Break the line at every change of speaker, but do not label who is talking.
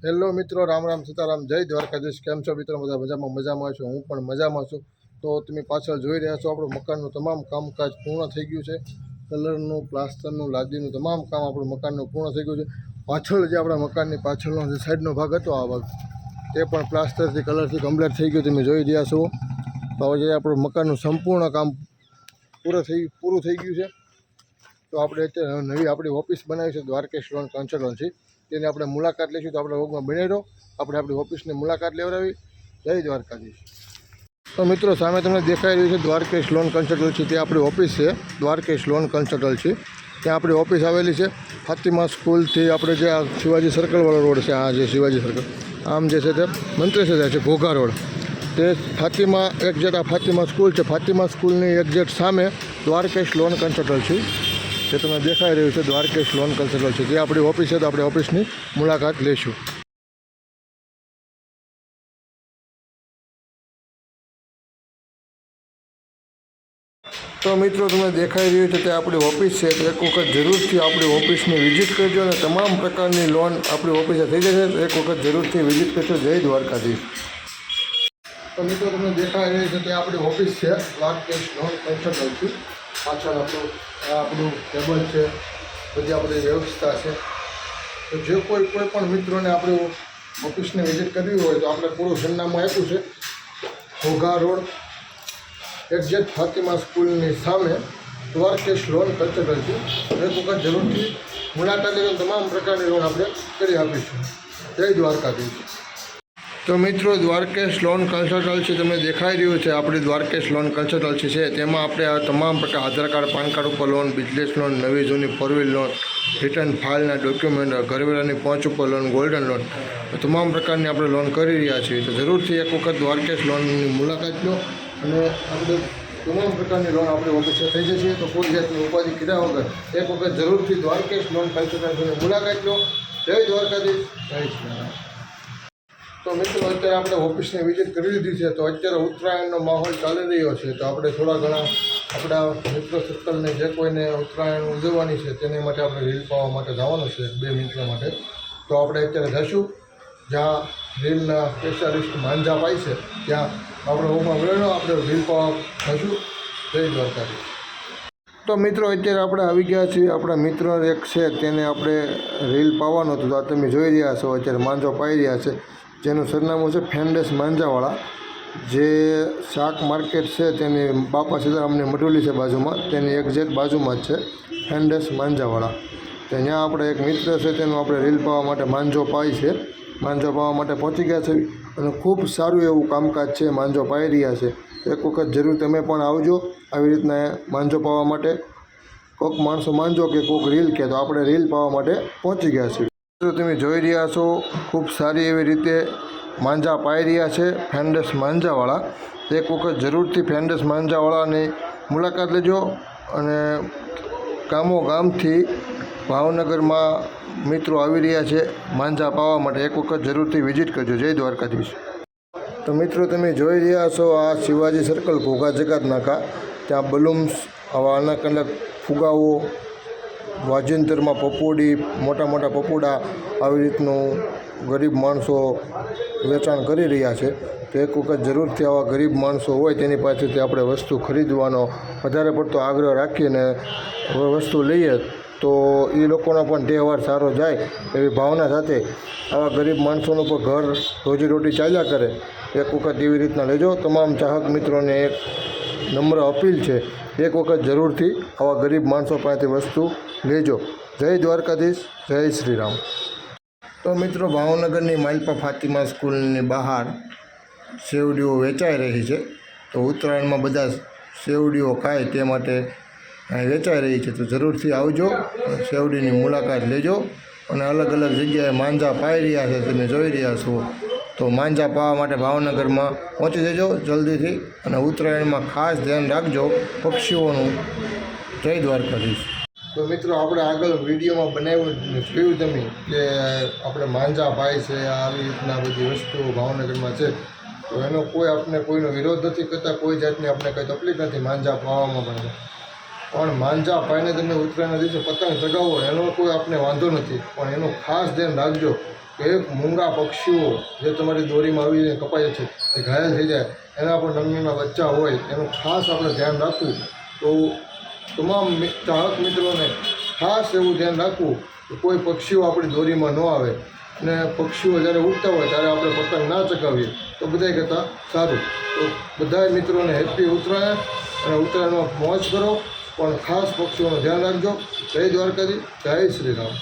Hello મિત્રો, રામ રામ સીતારામ, જય દ્વારકાધીશ। કેમ છો મિત્રો? બધા મજામાં છો? હું પણ મજામાં છું। તો તમે પાછળ જોઈ રહ્યા છો આપણું મકાનનું તમામ કામકાજ પૂર્ણ થઈ ગયું છે। કલરનું, પ્લાસ્ટરનું, લાદીનું તમામ કામ આપણું મકાનનું પૂર્ણ થઈ ગયું છે। પાછળ જે આપણા મકાનની પાછળનો જે સાઈડનો ભાગ હતો આ ભાગ તે પણ પ્લાસ્ટરથી કલરથી કમ્પ્લીટ થઈ ગયું તમે જોઈ રહ્યા છો। તો હવે જે આપણું મકાનનું સંપૂર્ણ કામ પૂરું થઈ ગયું છે। તો આપણે અત્યારે નવી આપણી ઓફિસ બનાવી છે દ્વારકેશ લોન કન્સલ્ટન્સી, તેની આપણે મુલાકાત લઈશું। તો આપણે રોગમાં બને રહો, આપણે આપણી ઓફિસની મુલાકાત લેવડાવી। જય દ્વારકાધીશ। તો મિત્રો સામે તમને દેખાઈ રહ્યું છે દ્વારકેશ લોન કન્સલ્ટન્સી, તે આપણી ઓફિસ છે દ્વારકેશ લોન કન્સલ્ટન્સી। ત્યાં આપણી ઓફિસ આવેલી છે ફાતિમા સ્કૂલથી આપણે જે આ શિવાજી સર્કલવાળો રોડ છે, આ જે શિવાજી સર્કલ આમ જે છે તે મંત્રેશ્વર જાય છે ઘોઘા રોડ, તે ફાતિમા એક્ઝેટ આ ફાતિમા સ્કૂલ છે, ફાતિમા સ્કૂલની એક્ઝેટ સામે દ્વારકેશ લોન કન્સલ્ટન્સી જે તમને દેખાઈ રહ્યું છે દ્વારકેશ લોન કન્સલ્ટન્સી, જે આપણી ઓફિસ છે। તો આપણે ઓફિસની મુલાકાત લઈશું। તો મિત્રો તમને દેખાઈ રહ્યું છે તે આપણી ઓફિસ છે, તો એક વખત જરૂરથી આપણી ઓફિસની વિઝિટ કરજો અને તમામ પ્રકારની લોન આપણી ઓફિસે થઈ જશે, તો એક વખત જરૂરથી વિઝિટ કરજો। જય દ્વારકાધીશ। તો મિત્રો તમને દેખાઈ રહ્યું છે તે આપણી ઓફિસ છે દ્વારકેશ લોન કન્સલ્ટન્સી। પાછળ આપણું ટેબલ છે, બધી આપણી વ્યવસ્થા છે। તો જે કોઈ પણ મિત્રોને આપણી ઓફિસને વિઝિટ કરવી હોય તો આપણે પૂરું સરનામું આપ્યું છે ઘોઘા રોડ એક્ઝેક્ટ ફાતિમા સ્કૂલની સામે દ્વારકેશ લોન કન્સલ્ટન્સી, એક વખત જરૂરથી મુલાકાત લઈને તમામ પ્રકારની લોન આપણે કરી આપીશું। જય દ્વારકાધીશ। તો મિત્રો દ્વારકેશ લોન કન્સલ્ટન્સી તમને દેખાઈ રહ્યું છે આપણી દ્વારકેશ લોન કન્સલ્ટન્સી છે, તેમાં આપણે આ તમામ પ્રકાર આધાર કાર્ડ, પાન કાર્ડ ઉપર લોન, બિઝનેસ લોન, નવી જૂની ફોર વ્હીલ લોન, રિટર્ન ફાઇલના ડોક્યુમેન્ટ, ઘરવેરાની પહોંચ ઉપર લોન, ગોલ્ડન લોન, તમામ પ્રકારની આપણે લોન કરી રહ્યા છીએ। તો જરૂરથી એક વખત દ્વારકેશ લોનની મુલાકાત લો અને આપણે તમામ પ્રકારની લોન આપણી ઓફિસે થઈ જશે। તો કોઈ જાતની ઉપાધિ કર્યા વગર એક વખત જરૂરથી દ્વારકેશ લોન કન્સલ્ટન્સીની મુલાકાત લો। જય દ્વારકાધીશ, જય શ્રી રામ। તો મિત્રો અત્યારે આપણે ઓફિસની વિઝિટ કરી લીધી છે, તો અત્યારે ઉત્તરાયણનો માહોલ ચાલી રહ્યો છે, તો આપણે થોડા ઘણા આપણા મિત્ર સર્કલને જે કોઈને ઉત્તરાયણ ઉજવવાની છે તેની માટે આપણે રીલ પાવા માટે જવાનું છે 2 મિત્રો માટે। તો આપણે અત્યારે જઈશું જ્યાં રીલના સ્પેશિયાલિસ્ટ માંજા પાય છે, ત્યાં આપણે ઓમાં મેળવો આપણે રીલ પાવા જઈશું। જય દ્વારકાધીશ। તો મિત્રો અત્યારે આપણે આવી ગયા છીએ, આપણા મિત્ર એક છે તેને આપણે રીલ પાવાનું હતું, તો તમે જોઈ રહ્યા છો અત્યારે માંજો પાઈ રહ્યા છે, જેનું સરનામું છે ફેન્ડેસ માંજાવાળા, જે શાક માર્કેટ છે તેની બાપા સીતારામની મઢુલી છે બાજુમાં, તેની એક્ઝેક્ટ બાજુમાં જ છે ફેન્ડેસ માંજાવાળા। તો ત્યાં આપણે એક મિત્ર છે તેનું આપણે રીલ પાવા માટે માંજો પાય છે, માંજો પાવા માટે પહોંચી ગયા છે અને ખૂબ સારું એવું કામકાજ છે, માંજો પાઈ રહ્યા છે। એક વખત જરૂર તમે પણ આવજો આવી રીતના માંજો પાવા માટે। કોઈક માણસો માંજો કે કોઈક રીલ કે, તો આપણે રીલ પાવા માટે પહોંચી ગયા છીએ। તો તમે જોઈ રહ્યા છો ખૂબ સારી એવી રીતે માંજા પાઈ રહ્યા છે ફેન્ડેસ માંજાવાળા। એક વખત જરૂરથી ફેન્ડેસ માંજાવાળાની મુલાકાત લેજો અને ગામોગામથી ભાવનગરમાં મિત્રો આવી રહ્યા છે માંજા પાવા માટે, એક વખત જરૂરથી વિઝિટ કરજો। જય દ્વારકાધીશ। તો મિત્રો તમે જોઈ રહ્યા છો આ શિવાજી સર્કલ ઘોઘા જકાત નાકા, ત્યાં બલૂન્સ, આવા અલગ અલગ ફુગાવો, વાજિંત્રમાં પપોડી, મોટા મોટા પપોડા આવી રીતનું ગરીબ માણસો વેચાણ કરી રહ્યા છે। તો એક વખત જરૂરથી આવા ગરીબ માણસો હોય તેની પાસેથી આપણે વસ્તુ ખરીદવાનો વધારે પડતો આગ્રહ રાખીને વસ્તુ લઈએ, તો એ લોકોનો પણ તહેવાર સારો જાય એવી ભાવના સાથે આવા ગરીબ માણસોનું પણ ઘર રોજીરોટી ચાલ્યા કરે। એક વખત એવી રીતના લેજો। તમામ ચાહક મિત્રોને એક નમ્ર અપીલ છે, એક વખત જરૂરથી આવા ગરીબ માણસો પાસેથી વસ્તુ લેજો। જય દ્વારકાધીશ, જય શ્રી રામ। તો મિત્રો ભાવનગરની માલપા ફાતિમા સ્કૂલની બહાર સેવડીઓ વેચાઈ રહી છે, તો ઉત્તરાયણમાં બધા સેવડીઓ ખાય તે માટે અહીં વેચાઈ રહી છે। તો જરૂરથી આવજો, સેવડીની મુલાકાત લેજો અને અલગ અલગ જગ્યાએ માંજા પાઈ રહ્યા છે તમે જોઈ રહ્યા છો। તો માંજા પાવા માટે ભાવનગરમાં પહોંચી જજો જલ્દીથી, અને ઉત્તરાયણમાં ખાસ ધ્યાન રાખજો પક્ષીઓનું। જય દ્વારકાધીશ। તો મિત્રો આપણે આગળ વિડીયોમાં બનાવ્યું જોયું તમે કે આપણે માંજા પાય છે, આવી રીતના બધી વસ્તુઓ ભાવનગરમાં છે, તો એનો કોઈ આપણે કોઈનો વિરોધ નથી કરતા, કોઈ જાતની આપણે કંઈ તકલીફ નથી માંજા પાવામાં પણ। પણ માંજા પાઈને તમે ઉત્તરાયણના દિવસે પતંગ ચગાવો એનો કોઈ આપને વાંધો નથી, પણ એનું ખાસ ધ્યાન રાખજો કે એક મૂંગા પક્ષીઓ જે તમારી દોરીમાં આવીને કપાય છે એ ઘાયલ થઈ જાય, એના પણ નાના બચ્ચા હોય એનું ખાસ આપણે ધ્યાન રાખવું. તો તમામ ચાહક મિત્રોને ખાસ એવું ધ્યાન રાખવું કે કોઈ પક્ષીઓ આપણી દોરીમાં ન આવે, અને પક્ષીઓ જ્યારે ઉડતા હોય ત્યારે આપણે પતંગ ના ચગાવીએ તો બધાય કરતાં સારું. તો બધાય મિત્રોને હેપી ઉત્તરાયણ, અને ઉત્તરાયણમાં મોજ કરો, પણ ખાસ પક્ષીઓનું ધ્યાન રાખજો. જય દ્વારકાધીશ, જય શ્રી રામ.